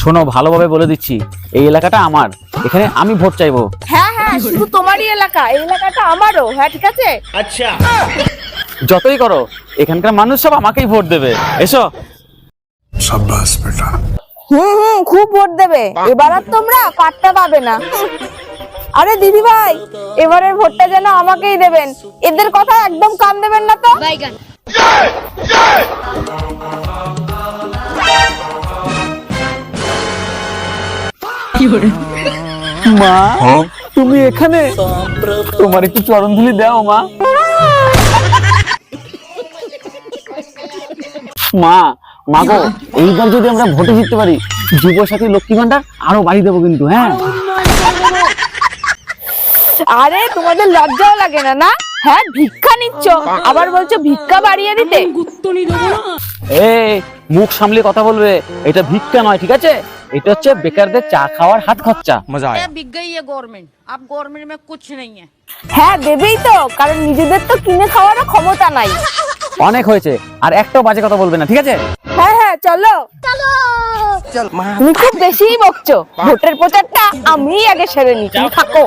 শোনো, ভালোভাবে বলে দিচ্ছি, এই এলাকাটা আমার, এখানে আমি ভোট চাইবো। হ্যাঁ হ্যাঁ, শুধু তোমারই এলাকা, এই এলাকাটা আমারও। হ্যাঁ ঠিক আছে। যতই করো, এখানকার মানুষ সব আমাকেই ভোট দেবে। এসো। शाबाश बेटा। খুব ভোট দেবে, এবার আর তোমরা পাট্টা পাবে না। আরে দিদি ভাই, এবারের ভোটটা যেন আমাকেই দেবেন, এদের কথা একদম কান দেবেন না তো। মা, তুমি এখানে? তোমার একটু চরণধুলি দাও মা। মা, মাগো, এইবার যদি আমরা ভোটে জিততে পারি, যুবসাথী লক্ষ্মী ভান্ডার আরো বাড়িয়ে দেবো কিন্তু। হ্যাঁ। আরে তোমাদের লজ্জাও লাগে না? না হ্যাঁ, ভিক্ষা নিচ্ছ, আবার বলছো ভিক্ষা বাড়িয়ে দিতে। এই, মুখ সামলে কথা বলবে। এটা ভিক্ষা নয়, ঠিক আছে? এটা হচ্ছে বেকারদের চা খাওয়ার হাত খরচা। মজা আয়া। बिक गई है गवर्नमेंट, अब गवर्नमेंट में कुछ नहीं है। হ্যাঁ দেবেই তো, কারণ নিজেদের তো কিনে খাওয়ারও ক্ষমতা নাই। অনেক হয়েছে, আর একটাও বাজে কথা বলবে না, ঠিক আছে? হ্যাঁ হ্যাঁ, চলো। তুমি খুব বেশিই বকছো, ভোটের প্রচারটা আমি আগে সেরে নি, তুমি থাকো।